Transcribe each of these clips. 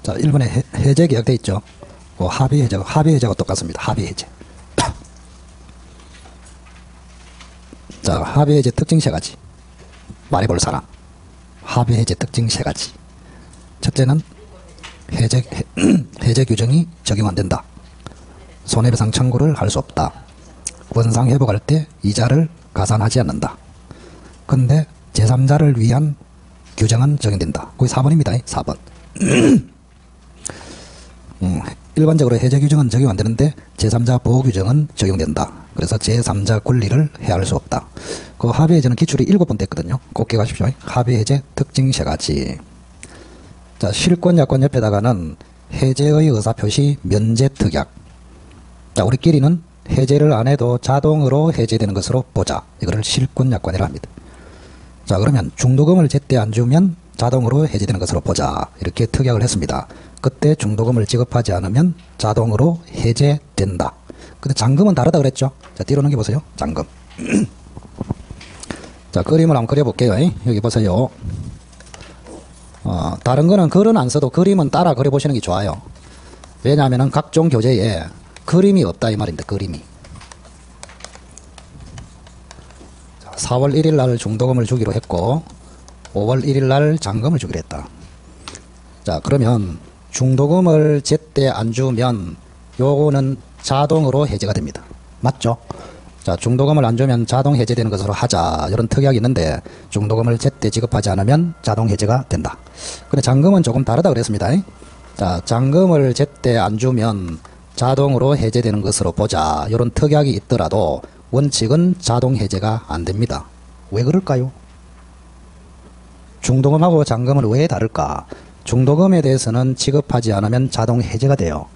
자, 1번에 해제 계약 돼 있죠. 합의 해제가 똑같습니다. 합의 해제. 자, 합의 해제 특징 세 가지. 말해볼 사람. 합의 해제 특징 세 가지. 첫째는 해제 규정이 적용 안 된다. 손해배상 청구를 할 수 없다. 원상 회복할 때 이자를 가산하지 않는다. 근데 제3자를 위한 규정은 적용된다. 거기 4번입니다. 4번. 일반적으로 해제 규정은 적용 안 되는데 제3자 보호 규정은 적용된다. 그래서 제3자 권리를 해할 수 없다. 그 합의 해제는 기출이 7번 됐거든요. 꼭 기억하십시오. 합의 해제 특징 세 가지. 자, 실권 약관 옆에다가는 해제의 의사표시 면제 특약. 자, 우리끼리는 해제를 안 해도 자동으로 해제되는 것으로 보자. 이거를 실권 약관이라 합니다. 자, 그러면 중도금을 제때 안 주면 자동으로 해제되는 것으로 보자. 이렇게 특약을 했습니다. 그때 중도금을 지급하지 않으면 자동으로 해제된다. 근데 잔금은 다르다 그랬죠. 자, 뒤로 넘겨보세요. 잔금. 자, 그림을 한번 그려볼게요. 여기 보세요. 다른 거는 글은 안 써도 그림은 따라 그려보시는 게 좋아요. 왜냐하면 각종 교재에 그림이 없다 이 말인데, 그림이. 자, 4월 1일 날 중도금을 주기로 했고 5월 1일 날 잔금을 주기로 했다. 자, 그러면 중도금을 제때 안 주면 요거는 자동으로 해제가 됩니다. 맞죠? 자, 중도금을 안 주면 자동 해제되는 것으로 하자. 이런 특약이 있는데 중도금을 제때 지급하지 않으면 자동 해제가 된다. 근데 잔금은 조금 다르다 그랬습니다. 자, 잔금을 제때 안 주면 자동으로 해제되는 것으로 보자. 이런 특약이 있더라도 원칙은 자동 해제가 안 됩니다. 왜 그럴까요? 중도금하고 잔금은 왜 다를까? 중도금에 대해서는 지급하지 않으면 자동 해제가 돼요.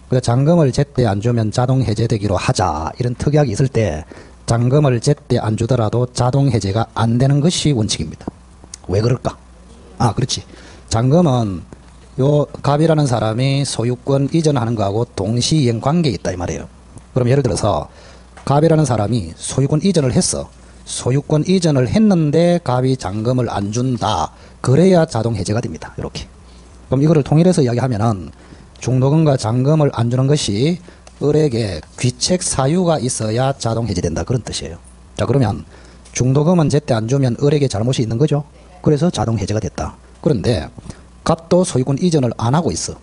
그래서 잔금을 제때 안 주면 자동 해제되기로 하자. 이런 특약이 있을 때 잔금을 제때 안 주더라도 자동 해제가 안 되는 것이 원칙입니다. 왜 그럴까? 아, 그렇지. 잔금은 요 갑이라는 사람이 소유권 이전하는 거하고 동시이행 관계에 있다 이 말이에요. 그럼 예를 들어서 갑이라는 사람이 소유권 이전을 했어. 소유권 이전을 했는데 갑이 잔금을 안 준다. 그래야 자동 해제가 됩니다. 이렇게. 그럼 이거를 통일해서 이야기하면은 중도금과 잔금을 안 주는 것이 을에게 귀책 사유가 있어야 자동 해제된다. 그런 뜻이에요. 자, 그러면 중도금은 제때 안 주면 을에게 잘못이 있는 거죠. 그래서 자동 해제가 됐다. 그런데 갑도 소유권 이전을 안 하고 있어.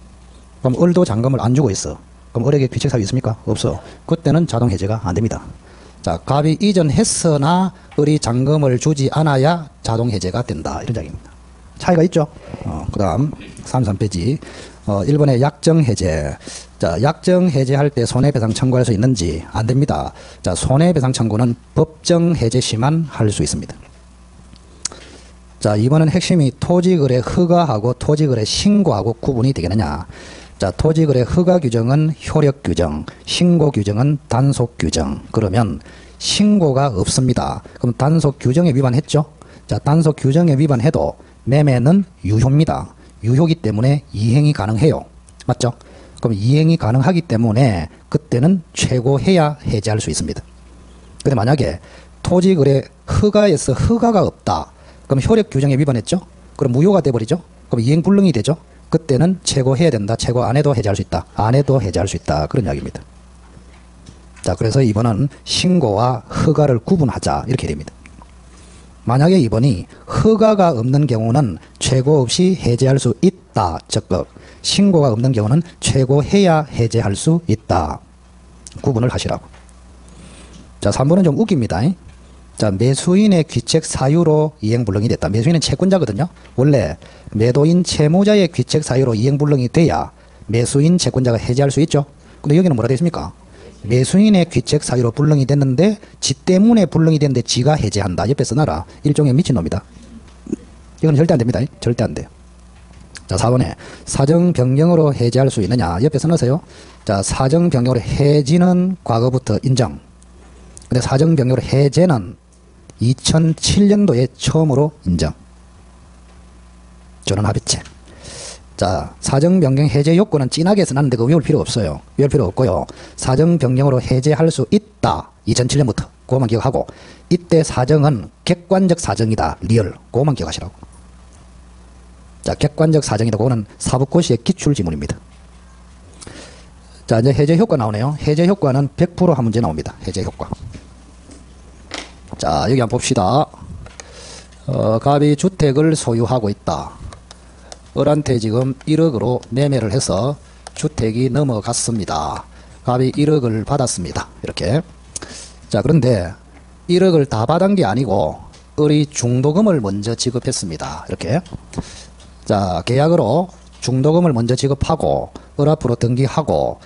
그럼 을도 잔금을 안 주고 있어. 그럼 을에게 귀책 사유 있습니까? 없어. 그때는 자동 해제가 안 됩니다. 자, 갑이 이전했으나 을이 잔금을 주지 않아야 자동 해제가 된다. 이런 이야기입니다. 차이가 있죠? 그 다음 33페이지 1번에 약정 해제. 자, 약정 해제할 때 손해배상 청구할 수 있는지 안 됩니다. 자, 손해배상 청구는 법정 해제 시만 할 수 있습니다. 자, 이번엔 핵심이 토지거래 허가하고 토지거래 신고하고 구분이 되겠느냐. 자, 토지거래 허가 규정은 효력 규정, 신고 규정은 단속 규정. 그러면 신고가 없습니다. 그럼 단속 규정에 위반했죠? 자, 단속 규정에 위반해도 매매는 유효입니다. 유효기 때문에 이행이 가능해요. 맞죠? 그럼 이행이 가능하기 때문에 그때는 최고해야 해제할 수 있습니다. 근데 만약에 토지거래 허가에서 허가가 없다. 그럼 효력 규정에 위반했죠? 그럼 무효가 돼버리죠? 그럼 이행 불능이 되죠? 그때는 최고해야 된다. 최고 안 해도 해제할 수 있다. 안 해도 해제할 수 있다. 그런 이야기입니다. 자, 그래서 2번은 신고와 허가를 구분하자. 이렇게 됩니다. 만약에 2번이 허가가 없는 경우는 최고 없이 해제할 수 있다. 적극. 신고가 없는 경우는 최고해야 해제할 수 있다. 구분을 하시라고. 자, 3번은 좀 웃깁니다. 자, 매수인의 귀책 사유로 이행불능이 됐다. 매수인은 채권자거든요. 원래 매도인 채무자의 귀책 사유로 이행불능이 돼야 매수인 채권자가 해제할 수 있죠. 근데 여기는 뭐라 되어 있습니까? 매수인의 귀책 사유로 불능이 됐는데 지 때문에 불능이 됐는데 지가 해제한다. 옆에 써놔라. 일종의 미친놈이다. 이건 절대 안 됩니다. 절대 안 돼요. 자, 4번에 사정 변경으로 해제할 수 있느냐. 옆에 써놓으세요. 자, 사정 변경으로 해지는 과거부터 인정. 근데 사정 변경으로 해제는 2007년도에 처음으로 인정. 전원합의체. 자, 사정 변경 해제 요건은 진하게 써놨는데 그거 외울 필요 없어요. 외울 필요 없고요. 사정 변경으로 해제할 수 있다. 2007년부터. 그거만 기억하고. 이때 사정은 객관적 사정이다. 리얼. 그거만 기억하시라고. 자, 객관적 사정이다. 그거는 사법고시의 기출지문입니다. 자, 이제 해제 효과 나오네요. 해제 효과는 100% 한 문제 나옵니다. 해제 효과. 자, 여기 한번 봅시다. 갑이 주택을 소유하고 있다. 을한테 지금 1억으로 매매를 해서 주택이 넘어갔습니다. 갑이 1억을 받았습니다. 이렇게. 자, 그런데 1억을 다 받은 게 아니고 을이 중도금을 먼저 지급했습니다. 이렇게. 자, 계약으로 중도금을 먼저 지급하고 을 앞으로 등기하고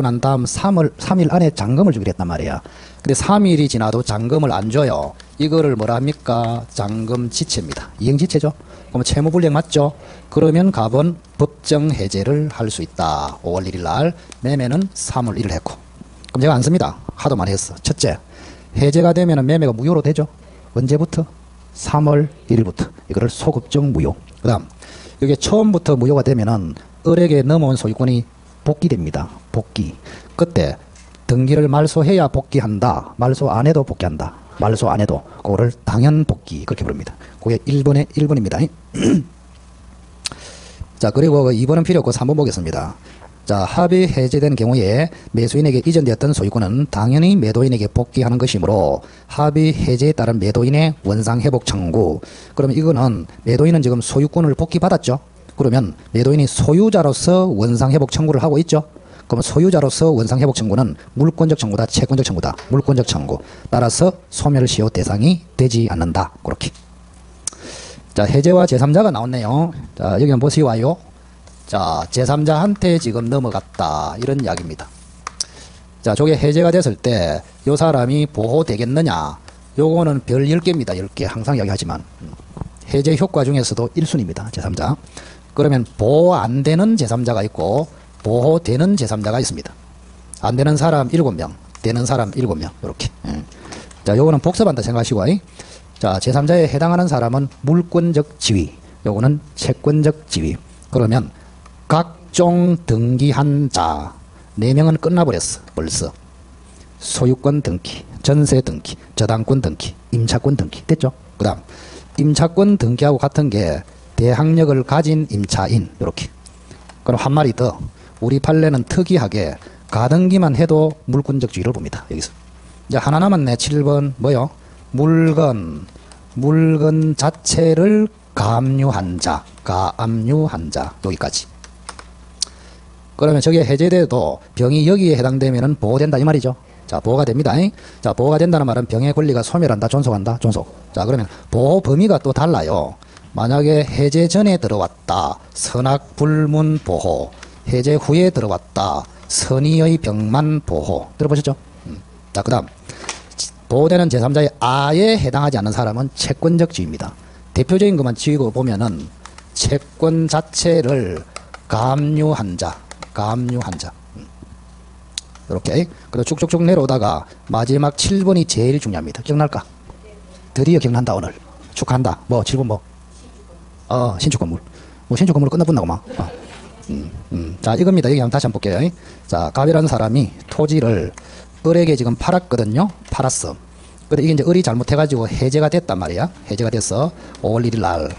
난 다음 3일 안에 잔금을 주기로 했단 말이야. 근데 3일이 지나도 잔금을 안 줘요. 이거를 뭐라 합니까? 잔금지체입니다. 이행지체죠. 그러면 채무불이행 맞죠? 그러면 갑은 법정 해제를 할 수 있다. 5월 1일 날 매매는 3월 1일 했고. 그럼 제가 안 씁니다. 하도 많이 했어. 첫째, 해제가 되면 매매가 무효로 되죠. 언제부터? 3월 1일부터. 이거를 소급적 무효. 그 다음, 이게 처음부터 무효가 되면은 을에게 넘어온 소유권이 복귀됩니다. 복귀. 그때 등기를 말소해야 복귀한다. 말소 안 해도 복귀한다. 말소 안 해도. 그거를 당연 복귀. 그렇게 부릅니다. 그게 1번의 1번입니다. 자, 그리고 2번은 필요 없고 3번 보겠습니다. 자, 합의 해제된 경우에 매수인에게 이전되었던 소유권은 당연히 매도인에게 복귀하는 것이므로 합의 해제에 따른 매도인의 원상회복 청구. 그러면 이거는 매도인은 지금 소유권을 복귀받았죠. 그러면 매도인이 소유자로서 원상회복 청구를 하고 있죠. 그럼 소유자로서 원상회복 청구는 물권적 청구다, 채권적 청구다. 물권적 청구. 따라서 소멸시효 대상이 되지 않는다. 그렇게. 자, 해제와 제3자가 나왔네요. 자, 여기 한번 보시와요. 자, 제3자한테 지금 넘어갔다. 이런 이야기입니다. 자, 저게 해제가 됐을 때 요 사람이 보호되겠느냐. 요거는 별 10개입니다. 10개. 항상 이야기하지만. 해제 효과 중에서도 1순위입니다. 제3자. 그러면 보호 안 되는 제3자가 있고 보호되는 제3자가 있습니다. 안 되는 사람 7명, 되는 사람 7명. 이렇게. 자, 요거는 복습한다 생각하시고. 자, 제3자에 해당하는 사람은 물권적 지위. 요거는 채권적 지위. 그러면 각종 등기한 자 4명은 끝나버렸어. 벌써. 소유권 등기, 전세 등기, 저당권 등기, 임차권 등기. 됐죠? 그 다음 임차권 등기하고 같은 게 대항력을 가진 임차인. 이렇게. 그럼 한 마리 더. 우리 판례는 특이하게 가등기만 해도 물권적 지위를 봅니다. 여기서. 이제 하나 남았네. 7번 뭐요? 물건 자체를 가압류한 자. 가압류한 자. 여기까지. 그러면 저게 해제돼도 병이 여기에 해당되면은 보호된다 이 말이죠. 자, 보호가 됩니다. 자, 보호가 된다는 말은 병의 권리가 소멸한다, 존속한다, 존속. 자, 그러면 보호 범위가 또 달라요. 만약에 해제 전에 들어왔다, 선악 불문 보호. 해제 후에 들어왔다, 선의의 병만 보호. 들어보셨죠? 자, 그 다음 보호되는 제3자의 아에 해당하지 않는 사람은 채권적 지위입니다. 대표적인 것만 지고 보면은 채권 자체를 가압류한 자. 이렇게. 그리고 쭉쭉쭉 내려오다가 마지막 7번이 제일 중요합니다. 기억날까? 드디어 기억난다 오늘. 축하한다. 뭐 7번 뭐? 신축 건물. 뭐 신축 건물 끝나본다고 막. 자, 이겁니다. 여기 한번 다시 한번 볼게요. 자, 갑이라는 사람이 토지를 을에게 지금 팔았거든요. 팔았어. 근데 이게 이제 을이 잘못해가지고 해제가 됐단 말이야. 해제가 됐어. 5월 1일 날.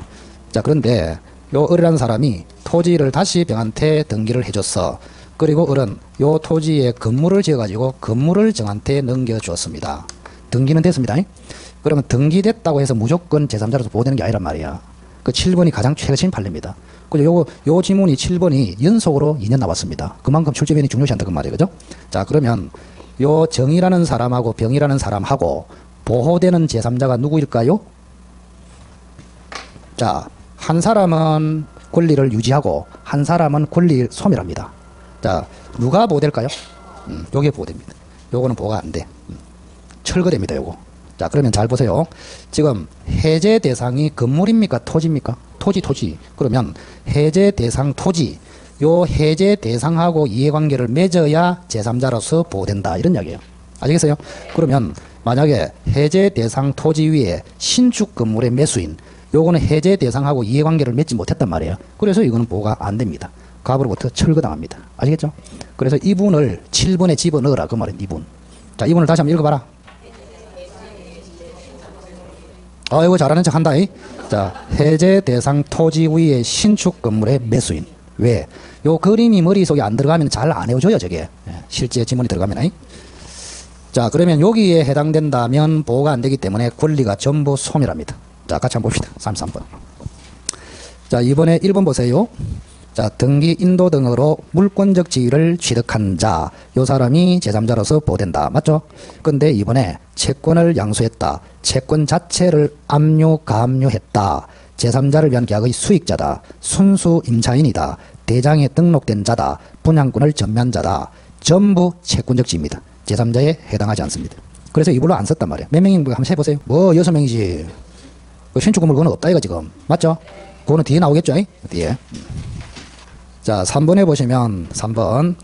자, 그런데 요 을이라는 사람이 토지를 다시 병한테 등기를 해줬어. 그리고 을은 요 토지에 건물을 지어가지고 건물을 정한테 넘겨주었습니다. 등기는 됐습니다. 그러면 등기됐다고 해서 무조건 제3자로서 보호되는 게 아니란 말이야. 그 7번이 가장 최신 판례입니다. 그죠? 요 지문이 7번이 연속으로 2년 나왔습니다. 그만큼 출제변이 중요시한다 그 말이에요. 그죠? 자, 그러면 요 정이라는 사람하고 병이라는 사람하고 보호되는 제3자가 누구일까요? 자, 한 사람은 권리를 유지하고 한 사람은 권리를 소멸합니다. 자, 누가 보호될까요? 요게 보호됩니다. 요거는 보호가 안 돼. 철거됩니다, 요거. 자, 그러면 잘 보세요. 지금 해제 대상이 건물입니까? 토지입니까? 토지. 그러면 해제 대상 토지, 요 해제 대상하고 이해관계를 맺어야 제3자로서 보호된다. 이런 이야기예요. 아시겠어요? 그러면 만약에 해제 대상 토지 위에 신축 건물의 매수인, 요거는 해제 대상하고 이해관계를 맺지 못했단 말이에요. 그래서 이거는 보호가 안 됩니다. 갑으로부터 철거당합니다. 아시겠죠? 그래서 이분을 7번에 집어넣으라. 그 말은 이분. 자, 이분을 다시 한번 읽어봐라. 아이고, 잘하는 척 한다. 자, 해제 대상 토지 위의 신축 건물의 매수인. 왜? 요 그림이 머릿속에 안 들어가면 잘 안 해줘요, 저게. 실제 지문이 들어가면. 자, 그러면 여기에 해당된다면 보호가 안 되기 때문에 권리가 전부 소멸합니다. 자, 같이 한번 봅시다. 33번. 자, 이번에 1번 보세요. 자, 등기 인도 등으로 물권적 지위를 취득한 자, 요 사람이 제3자로서 보호된다. 맞죠? 근데 이번에 채권을 양수했다. 채권 자체를 압류, 가압류했다. 제3자를 위한 계약의 수익자다. 순수 임차인이다. 대장에 등록된 자다. 분양권을 전매한 자다. 전부 채권적 지위입니다. 제3자에 해당하지 않습니다. 그래서 이걸로 안 썼단 말이에요. 몇 명인지 한번 해보세요. 뭐 6명이지. 신축 건물 그거는 없다 이거 지금. 맞죠? 그거는 뒤에 나오겠죠? 뒤에. 자, 3번에 보시면 3번.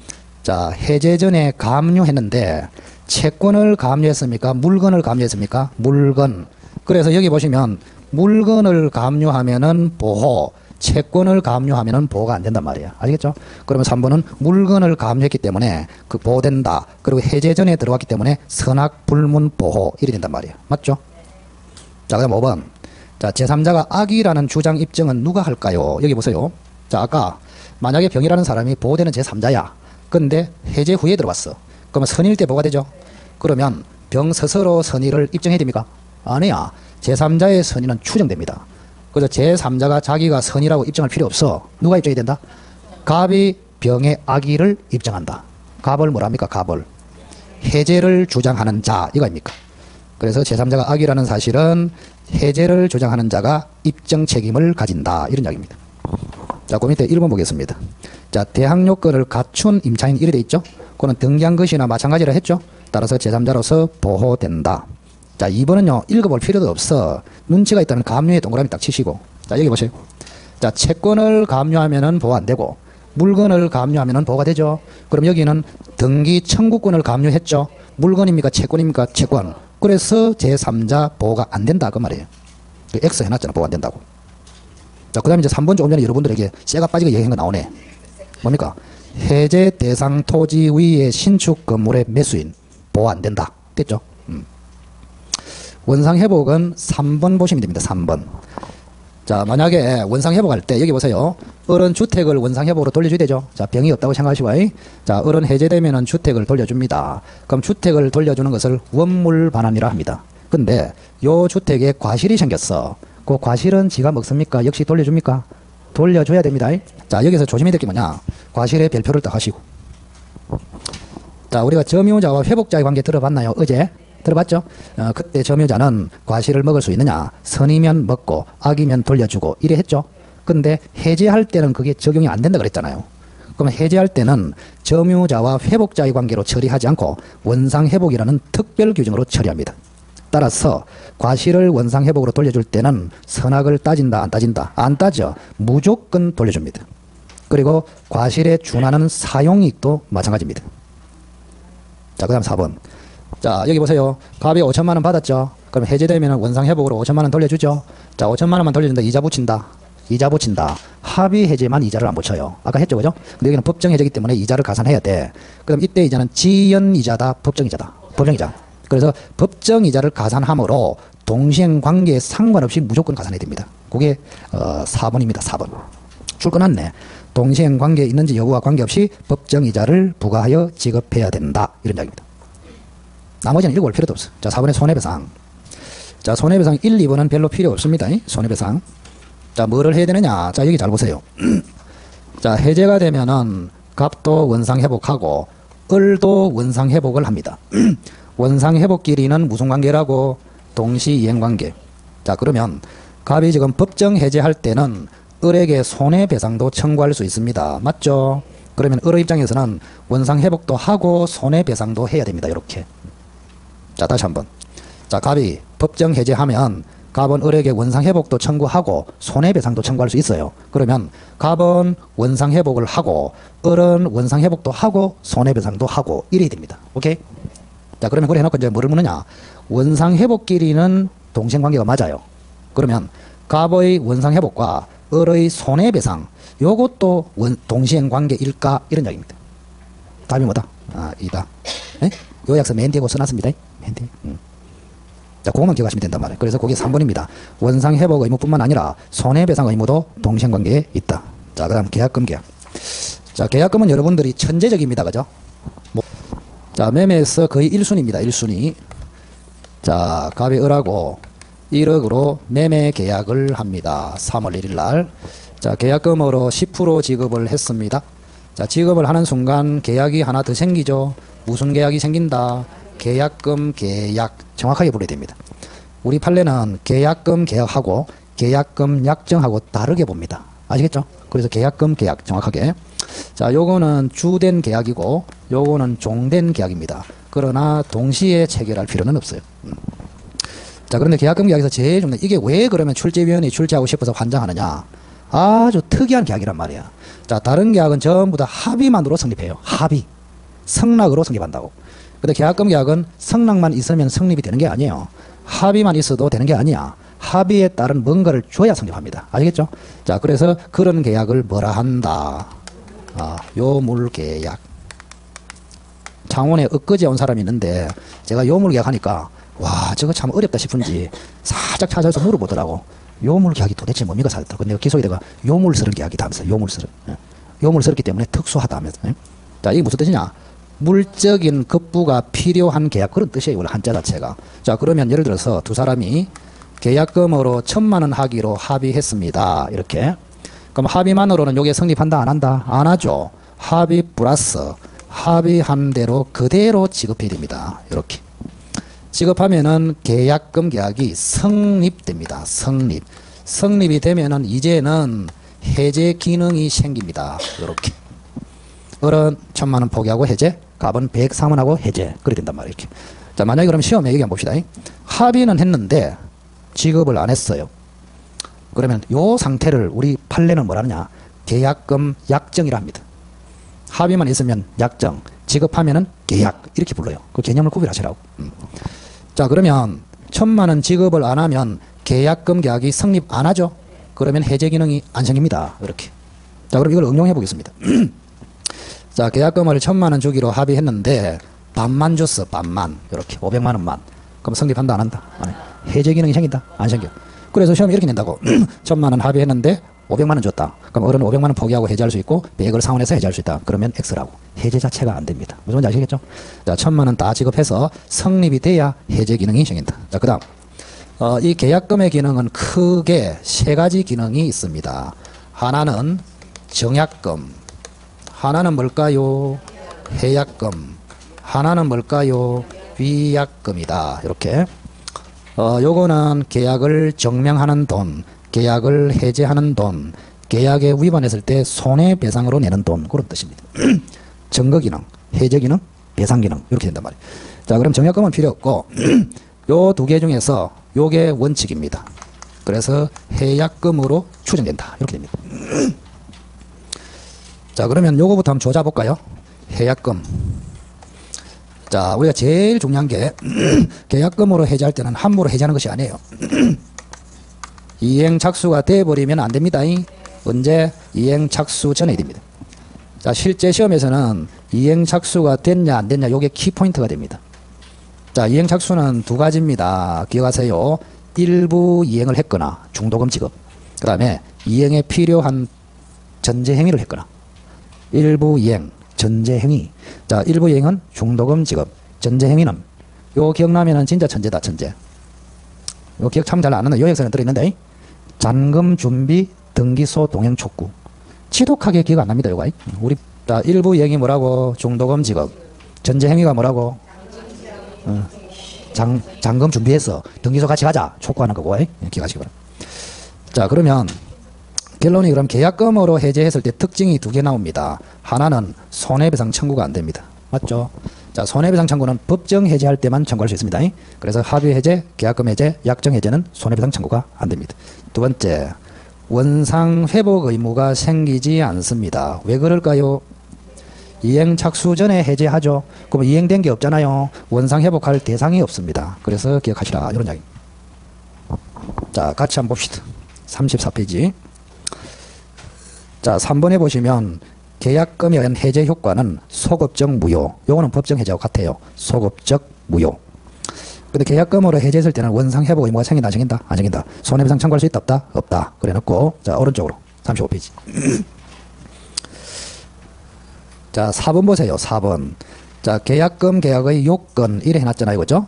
자, 해제 전에 가압류했는데 채권을 가압류했습니까? 물건을 가압류했습니까? 물건. 그래서 여기 보시면 물건을 가압류하면은 보호, 채권을 가압류하면은 보호가 안 된단 말이에요. 알겠죠? 그러면 3번은 물건을 가압류했기 때문에 그 보호된다. 그리고 해제 전에 들어왔기 때문에 선악 불문 보호 이래 된단 말이에요. 맞죠? 자, 그다음 5번. 자, 제3자가 악이라는 주장 입증은 누가 할까요? 여기 보세요. 자, 아까 만약에 병이라는 사람이 보호되는 제3자야. 근데 해제 후에 들어왔어. 그러면 선의일 때 보호가 되죠? 그러면 병 스스로 선의를 입증해야 됩니까? 아니야. 제3자의 선의는 추정됩니다. 그래서 제3자가 자기가 선의라고 입증할 필요 없어. 누가 입증해야 된다? 갑이 병의 악의를 입증한다. 갑을 뭐랍니까? 갑을. 해제를 주장하는 자, 이거입니까? 그래서 제3자가 악이라는 사실은 해제를 주장하는 자가 입증 책임을 가진다. 이런 이야기입니다. 자, 그 밑에 1번 보겠습니다. 자, 대항 요건을 갖춘 임차인 이래 돼 있죠? 그거는 등기한 것이나 마찬가지라 했죠? 따라서 제3자로서 보호된다. 자, 2번은요, 읽어볼 필요도 없어. 눈치가 있다는 가압류에 동그라미 딱 치시고. 자, 여기 보세요. 자, 채권을 가압류하면은 보호 안 되고, 물건을 가압류하면은 보호가 되죠? 그럼 여기는 등기 청구권을 가압류했죠? 물건입니까? 채권입니까? 채권. 그래서 제3자 보호가 안 된다. 그 말이에요. X 해놨잖아. 보호 안 된다고. 자, 그 다음에 이제 3번 조금 전에 여러분들에게 쇠가 빠지게 얘기한 거 나오네. 뭡니까? 해제 대상 토지 위의 신축 건물의 매수인. 보호 안 된다. 됐죠? 원상회복은 3번 보시면 됩니다. 3번. 자, 만약에 원상회복할 때 여기 보세요. 어른 주택을 원상회복으로 돌려줘야 되죠. 자, 병이 없다고 생각하시고, 자, 어른 해제되면은 주택을 돌려줍니다. 그럼 주택을 돌려주는 것을 원물 반환이라 합니다. 근데 요 주택에 과실이 생겼어. 그 과실은 지가 먹습니까? 역시 돌려줍니까? 돌려줘야 됩니다. 자, 여기서 조심해야 될 게 뭐냐? 과실의 별표를 딱 하시고. 자, 우리가 점유자와 회복자의 관계 들어봤나요? 어제? 들어봤죠? 그때 점유자는 과실을 먹을 수 있느냐? 선이면 먹고 악이면 돌려주고 이래 했죠? 근데 해제할 때는 그게 적용이 안 된다 그랬잖아요. 그러면 해제할 때는 점유자와 회복자의 관계로 처리하지 않고 원상회복이라는 특별 규정으로 처리합니다. 따라서 과실을 원상회복으로 돌려줄 때는 선악을 따진다 안 따진다? 안 따져. 무조건 돌려줍니다. 그리고 과실에 준하는 사용이익도 마찬가지입니다. 자, 그 다음 4번. 자, 여기 보세요. 갑이 5천만 원 받았죠? 그럼 해제되면 원상회복으로 5천만 원 돌려주죠? 자, 5천만 원만 돌려준다. 이자 붙인다. 이자 붙인다. 합의 해제만 이자를 안 붙여요. 아까 했죠, 그죠? 근데 여기는 법정 해제이기 때문에 이자를 가산해야 돼. 그럼 이때 이자는 지연 이자다, 법정 이자다. 법정 이자. 그래서 법정 이자를 가산함으로 동시행 관계에 상관없이 무조건 가산해야 됩니다. 그게 4번입니다. 4번. 출근했네. 동시행 관계에 있는지 여부와 관계없이 법정 이자를 부과하여 지급해야 된다. 이런 이야기입니다. 나머지는 읽어볼 필요도 없어. 자, 4번의 손해배상. 자, 손해배상 1, 2번은 별로 필요 없습니다. 손해배상. 자, 뭐를 해야 되느냐? 자, 여기 잘 보세요. 자, 해제가 되면은 갑도 원상회복하고 을도 원상회복을 합니다. 원상회복끼리는 무슨 관계라고? 동시이행관계. 자, 그러면 갑이 지금 법정 해제할 때는 을에게 손해배상도 청구할 수 있습니다. 맞죠? 그러면 을의 입장에서는 원상회복도 하고 손해배상도 해야 됩니다. 이렇게. 자, 다시 한번. 자, 갑이 법정 해제하면 갑은 을에게 원상회복도 청구하고 손해배상도 청구할 수 있어요. 그러면 갑은 원상회복을 하고 을은 원상회복도 하고 손해배상도 하고 이래야 됩니다. 오케이? 자, 그러면 그래 해놓고 이제 뭐를 묻느냐? 원상회복끼리는 동생관계가 맞아요. 그러면 갑의 원상회복과 을의 손해배상 요것도 동시행관계일까? 이런 이야기입니다. 답이 뭐다? 아, 이다. 네? 요약서 맨 뒤에 써놨습니다. 맨 뒤에. 자, 그것만 기억하시면 된단 말이에요. 그래서 그게 3번입니다. 원상 회복 의무뿐만 아니라 손해배상 의무도 동시행관계에 있다. 자, 그 다음 계약금 계약. 자, 계약금은 여러분들이 천재적입니다. 그죠? 자, 매매에서 거의 1순위입니다. 1순위. 자, 갑이 을하고 1억으로 매매 계약을 합니다. 3월 1일 날. 자, 계약금으로 10% 지급을 했습니다. 자, 지급을 하는 순간 계약이 하나 더 생기죠. 무슨 계약이 생긴다? 계약금 계약. 정확하게 불러야 됩니다. 우리 판례는 계약금 계약하고 계약금 약정하고 다르게 봅니다. 아시겠죠? 그래서 계약금 계약 정확하게. 자, 요거는 주된 계약이고 요거는 종된 계약입니다. 그러나 동시에 체결할 필요는 없어요. 자, 그런데 계약금 계약에서 제일 중요한 이게 왜 그러면 출제위원이 출제하고 싶어서 환장하느냐? 아주 특이한 계약이란 말이야. 자, 다른 계약은 전부 다 합의만으로 성립해요. 합의. 성락으로 성립한다고. 근데 계약금 계약은 성락만 있으면 성립이 되는 게 아니에요. 합의만 있어도 되는 게 아니야. 합의에 따른 뭔가를 줘야 성립합니다. 아시겠죠? 자, 그래서 그런 계약을 뭐라 한다? 요물계약. 창원에 엊그제 온 사람이 있는데 제가 요물계약 하니까 와, 저거 참 어렵다 싶은지 살짝 찾아서 물어보더라고. 요물계약이 도대체 뭡니까? 사더라고. 근데 기속에 내가 요물스런 계약이다 하면서 요물스런. 요물스럽기 때문에 특수하다 하면서. 자, 이게 무슨 뜻이냐? 물적인 급부가 필요한 계약, 그런 뜻이에요. 원래 한자 자체가. 자, 그러면 예를 들어서 두 사람이 계약금으로 1,000만 원 하기로 합의했습니다. 이렇게. 그럼 합의만으로는 요게 성립한다 안 한다? 안 하죠. 합의 플러스 합의한 대로 그대로 지급해야 됩니다. 이렇게. 지급하면은 계약금 계약이 성립됩니다. 성립. 성립이 되면은 이제는 해제 기능이 생깁니다. 이렇게. 을은 1,000만 원 포기하고 해제, 갑은 103원 하고 해제. 그래 된단 말이에요. 이렇게. 자, 만약에 그럼 시험에 얘기 한번 봅시다. 합의는 했는데 지급을 안 했어요. 그러면 요 상태를 우리 판례는 뭐라 하느냐? 계약금 약정이라 합니다. 합의만 있으면 약정, 지급하면은 계약, 이렇게 불러요. 그 개념을 구별하시라고. 자, 그러면 1,000만 원 지급을 안 하면 계약금 계약이 성립 안 하죠? 그러면 해제 기능이 안 생깁니다. 이렇게. 자, 그럼 이걸 응용해 보겠습니다. 자, 계약금을 1,000만 원 주기로 합의했는데 반만 줬어. 반만. 이렇게 500만 원만. 그럼 성립한다 안 한다? 아니. 해제 기능이 생긴다? 안 생겨. 그래서 시험이 이렇게 낸다고. 1,000만 원 합의했는데 500만 원 줬다. 그럼 어른은 500만 원 포기하고 해제할 수 있고 100을 상환해서 해제할 수 있다. 그러면 X라고. 해제 자체가 안 됩니다. 무슨 말인지 아시겠죠? 자, 1,000만 원 다 지급해서 성립이 돼야 해제 기능이 생긴다. 자, 그 다음. 이 계약금의 기능은 크게 세 가지 기능이 있습니다. 하나는 정약금. 하나는 뭘까요? 해약금. 하나는 뭘까요? 위약금이다. 이렇게. 요거는 계약을 정명하는 돈, 계약을 해제하는 돈, 계약에 위반했을 때 손해배상으로 내는 돈, 그런 뜻입니다. 증거기능, 해제기능, 배상기능, 이렇게 된단 말이에요. 자, 그럼 정약금은 필요 없고 요 두 개 중에서 요게 원칙입니다. 그래서 해약금으로 추정된다. 이렇게 됩니다. 자, 그러면 요거부터 한번 조잡볼까요? 해약금. 자, 우리가 제일 중요한 게 계약금으로 해제할 때는 함부로 해제하는 것이 아니에요. 이행 착수가 돼버리면 안 됩니다. 언제? 이행 착수 전에 됩니다. 자, 실제 시험에서는 이행 착수가 됐냐 안 됐냐 요게 키포인트가 됩니다. 자, 이행 착수는 두 가지입니다. 기억하세요. 일부 이행을 했거나 중도금 지급, 그 다음에 이행에 필요한 전제 행위를 했거나. 일부 이행, 전제 행위. 자, 일부 이행은 중도금 지급, 전제 행위는 요 기억나면은 진짜 천재다. 천재. 요 기억 참 잘 안 나는 요약서는 들어있는데 잔금 준비 등기소 동행 촉구. 지독하게 기억 안 납니다. 요거. 우리 자, 일부 이행이 뭐라고? 중도금 지급. 전제 행위가 뭐라고? 잔금 준비해서 등기소 같이 가자 촉구하는 거고. 기억하시기 바랍니다. 자, 그러면 결론이 그럼 계약금으로 해제했을 때 특징이 두 개 나옵니다. 하나는 손해배상 청구가 안 됩니다. 맞죠? 자, 손해배상 청구는 법정 해제할 때만 청구할 수 있습니다. 그래서 합의 해제, 계약금 해제, 약정 해제는 손해배상 청구가 안 됩니다. 두 번째, 원상 회복 의무가 생기지 않습니다. 왜 그럴까요? 이행 착수 전에 해제하죠. 그럼 이행된 게 없잖아요. 원상 회복할 대상이 없습니다. 그래서 기억하시라. 이런 이야기. 자, 같이 한번 봅시다. 34페이지. 자, 3번에 보시면 계약금에 의한 해제 효과는 소급적 무효. 요거는 법정 해제하고 같아요. 소급적 무효. 근데 계약금으로 해지했을 때는 원상 회복 의무가 생긴다 안 생긴다? 안 생긴다. 손해배상 청구할 수 있다 없다? 없다. 그래 놓고 자 오른쪽으로 35페이지. 자 4번 보세요. 4번. 자 계약금 계약의 요건 이래 해놨잖아요. 그죠?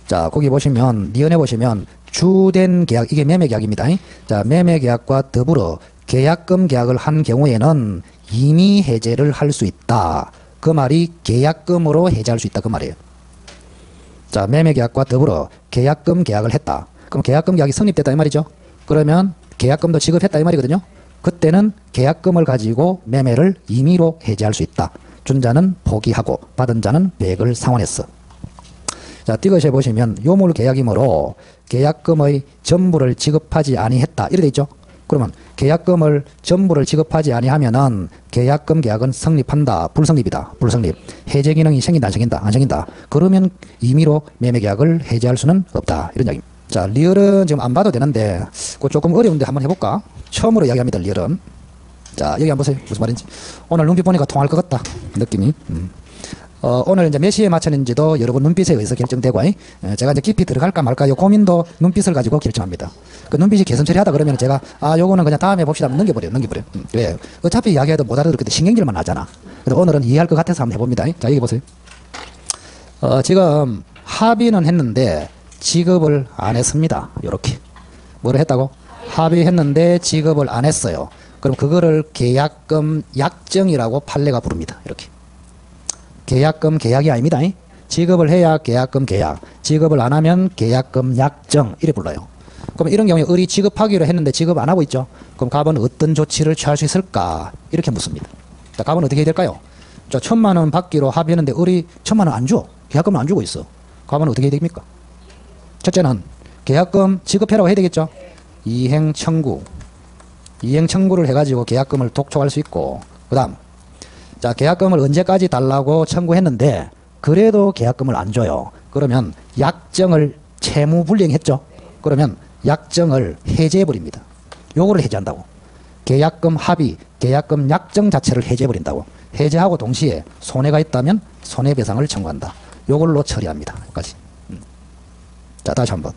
자 거기 보시면 니은에 보시면 주된 계약 이게 매매계약입니다. 자 매매계약과 더불어 계약금 계약을 한 경우에는 임의 해제를 할 수 있다. 그 말이 계약금으로 해제할 수 있다. 그 말이에요. 자 매매계약과 더불어 계약금 계약을 했다. 그럼 계약금 계약이 성립됐다 이 말이죠. 그러면 계약금도 지급했다 이 말이거든요. 그때는 계약금을 가지고 매매를 임의로 해제할 수 있다. 준 자는 포기하고 받은 자는 배액을 상환했어. 자 띄것에 보시면 요물 계약이므로 계약금의 전부를 지급하지 아니했다 이래 돼 있죠. 그러면 계약금을 전부를 지급하지 아니하면은 계약금 계약은 성립한다 불성립이다. 불성립. 해제 기능이 생긴다 안 생긴다? 안 생긴다. 그러면 임의로 매매 계약을 해제할 수는 없다 이런 이야기입니다. 자 리얼은 지금 안 봐도 되는데 그거 조금 어려운데 한번 해볼까? 처음으로 이야기합니다. 리얼은. 자 여기 한번 보세요. 무슨 말인지. 오늘 눈빛 보니까 통할 것 같다 느낌이. 오늘 이제 몇 시에 맞췄는지도 여러분 눈빛에 의해서 결정되고, 제가 이제 깊이 들어갈까 말까 요 고민도 눈빛을 가지고 결정합니다. 그 눈빛이 개선 처리하다 그러면 제가, 요거는 그냥 다음에 봅시다 하면 넘겨버려요. 왜? 어차피 이야기해도 못 알아들을 때 신경질만 나잖아. 그래서 오늘은 이해할 것 같아서 한번 해봅니다. 자, 여기 보세요. 지금 합의는 했는데 지급을 안 했습니다. 요렇게. 뭐를 했다고? 합의했는데 지급을 안 했어요. 그럼 그거를 계약금 약정이라고 판례가 부릅니다. 이렇게. 계약금 계약이 아닙니다. 지급을 해야 계약금 계약, 지급을 안 하면 계약금 약정 이래 불러요. 그럼 이런 경우에 을이 지급하기로 했는데 지급 안 하고 있죠. 그럼 갑은 어떤 조치를 취할 수 있을까? 이렇게 묻습니다. 자, 갑은 어떻게 해야 될까요? 자, 1,000만 원 받기로 합의했는데 을이 1,000만 원 안 줘. 계약금을 안 주고 있어. 갑은 어떻게 해야 됩니까? 첫째는 계약금 지급해라고 해야 되겠죠. 이행 청구를 해가지고 계약금을 독촉할 수 있고, 그 다음 자 계약금을 언제까지 달라고 청구했는데 그래도 계약금을 안 줘요. 그러면 약정을 채무 불이행했죠. 그러면 약정을 해제해버립니다. 요거를 해제한다고. 계약금 합의, 계약금 약정 자체를 해제해버린다고. 해제하고 동시에 손해가 있다면 손해배상을 청구한다. 요걸로 처리합니다. 여기까지. 자 다시 한번.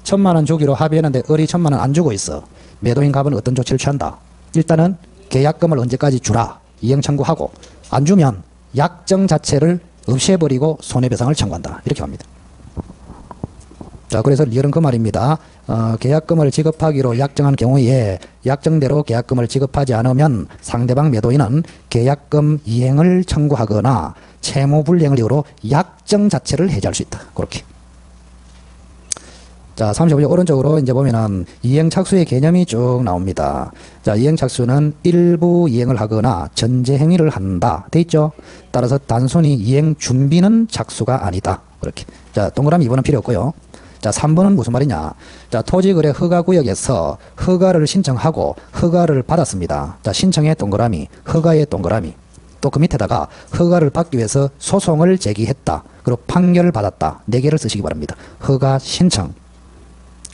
1,000만 원 주기로 합의했는데 을이 1,000만 원 안 주고 있어. 매도인 갑은 어떤 조치를 취한다? 일단은 계약금을 언제까지 주라. 이행 청구하고 안 주면 약정 자체를 없애버리고 손해배상을 청구한다. 이렇게 합니다. 자 그래서 리얼은 그 말입니다. 계약금을 지급하기로 약정한 경우에 약정대로 계약금을 지급하지 않으면 상대방 매도인은 계약금 이행을 청구하거나 채무불이행을 이유로 약정 자체를 해제할 수 있다. 그렇게. 자, 35쪽 오른쪽으로 이제 보면은 이행착수의 개념이 쭉 나옵니다. 자, 이행착수는 일부 이행을 하거나 전제 행위를 한다. 돼 있죠? 따라서 단순히 이행 준비는 착수가 아니다. 그렇게. 자, 동그라미 2번은 필요 없고요. 자, 3번은 무슨 말이냐? 자, 토지거래 허가구역에서 허가를 신청하고 허가를 받았습니다. 자, 신청의 동그라미, 허가의 동그라미. 또 그 밑에다가 허가를 받기 위해서 소송을 제기했다. 그리고 판결을 받았다. 4개를 쓰시기 바랍니다. 허가 신청.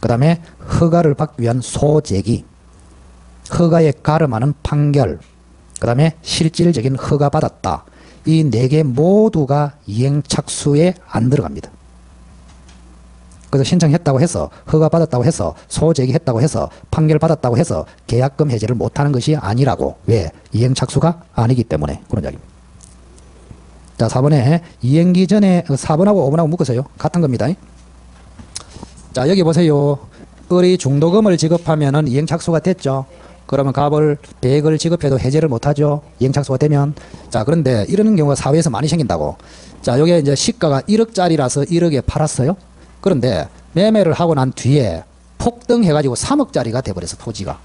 그 다음에 허가를 받기 위한 소제기, 허가에 가름하는 판결, 그 다음에 실질적인 허가 받았다. 이 4개 모두가 이행착수에 안 들어갑니다. 그래서 신청했다고 해서 허가 받았다고 해서 소제기했다고 해서 판결 받았다고 해서 계약금 해제를 못하는 것이 아니라고. 왜? 이행착수가 아니기 때문에. 그런 이야기입니다. 자 4번에 이행기 전에 4번하고 5번하고 묶으세요. 같은 겁니다. 자 여기 보세요. 을이 중도금을 지급하면은 이행착수가 됐죠. 그러면 갑을 배액을 지급해도 해제를 못하죠. 이행착수가 되면. 자 그런데 이러는 경우가 사회에서 많이 생긴다고. 자 여기에 이제 시가가 1억짜리라서 1억에 팔았어요. 그런데 매매를 하고 난 뒤에 폭등해가지고 3억짜리가 돼버려서 토지가.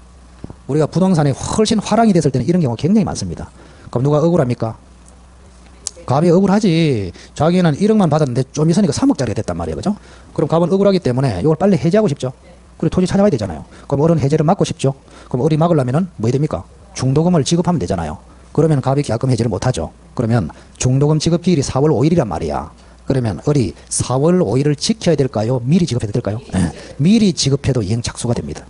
우리가 부동산이 훨씬 화랑이 됐을 때는 이런 경우가 굉장히 많습니다. 그럼 누가 억울합니까? 갑이 억울하지. 자기는 1억만 받았는데 좀 있으니까 3억짜리가 됐단 말이에요. 그죠? 그럼 갑은 억울하기 때문에 이걸 빨리 해제하고 싶죠. 그리고 토지 찾아가야 되잖아요. 그럼 을은 해제를 막고 싶죠. 그럼 을이 막으려면은 뭐 해야 됩니까? 중도금을 지급하면 되잖아요. 그러면 갑이 계약금 해제를 못하죠. 그러면 중도금 지급 기일이 4월 5일이란 말이야. 그러면 을이 4월 5일을 지켜야 될까요? 미리 지급해도 될까요? 네. 미리 지급해도 이행착수가 됩니다.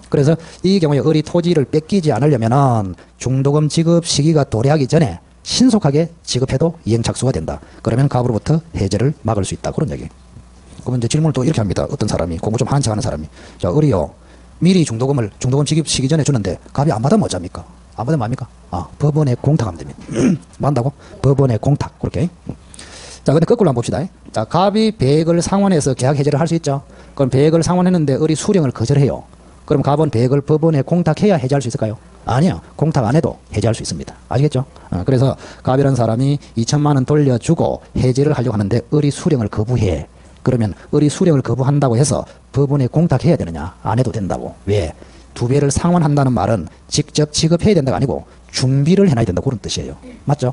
그래서 이 경우에 을이 토지를 뺏기지 않으려면은 중도금 지급 시기가 도래하기 전에 신속하게 지급해도 이행착수가 된다. 그러면 갑으로부터 해제를 막을 수 있다. 그런 얘기. 그러면 이제 질문을 또 이렇게 합니다. 어떤 사람이, 공부 좀 하는 척 하는 사람이. 자, 을이요. 미리 중도금을 중도금 지급시기 전에 주는데 갑이 안 받으면 어쩝니까? 안 받으면 뭡니까? 법원에 공탁하면 됩니다. 뭐 한다고? 법원에 공탁. 그렇게. 자, 근데 거꾸로 한번 봅시다. 자, 갑이 배액을 상환해서 계약 해제를 할 수 있죠. 그럼 배액을 상환했는데 을이 수령을 거절해요. 그럼 갑은 배액을 법원에 공탁해야 해제할 수 있을까요? 아니요. 공탁 안 해도 해제할 수 있습니다. 아시겠죠? 그래서 갑이라는 사람이 2천만 원 돌려주고 해제를 하려고 하는데 을이 수령을 거부해. 그러면 을이 수령을 거부한다고 해서 법원에 공탁해야 되느냐? 안 해도 된다고. 왜? 두 배를 상환한다는 말은 직접 지급해야 된다가 아니고 준비를 해놔야 된다. 그런 뜻이에요. 맞죠?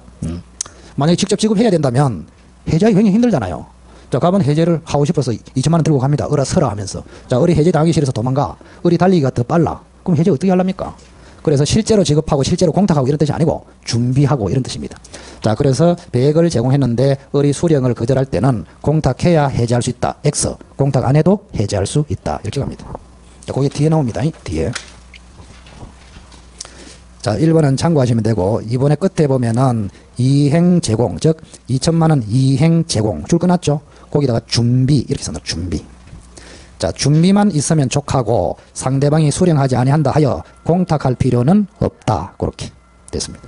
만약에 직접 지급해야 된다면 해제하기 굉장히 힘들잖아요. 자, 갑은 해제를 하고 싶어서 2천만 원 들고 갑니다. 을아 서라 하면서. 자, 을이 해제 당하기 싫어서 도망가. 을이 달리기가 더 빨라. 그럼 해제 어떻게 하랍니까? 그래서 실제로 지급하고 실제로 공탁하고 이런 뜻이 아니고 준비하고 이런 뜻입니다. 자, 그래서 배액을 제공했는데 을이 수령을 거절할 때는 공탁해야 해제할 수 있다. X. 공탁 안 해도 해제할 수 있다. 이렇게 갑니다. 자, 그게 뒤에 나옵니다. 뒤에. 자, 1번은 참고하시면 되고 2번의 끝에 보면은 이행 제공, 즉 2천만 원 이행 제공 줄 끊었죠. 거기다가 준비 이렇게 써놓은 준비. 자, 준비만 있으면 족하고 상대방이 수령하지 아니한다 하여 공탁할 필요는 없다. 그렇게 됐습니다.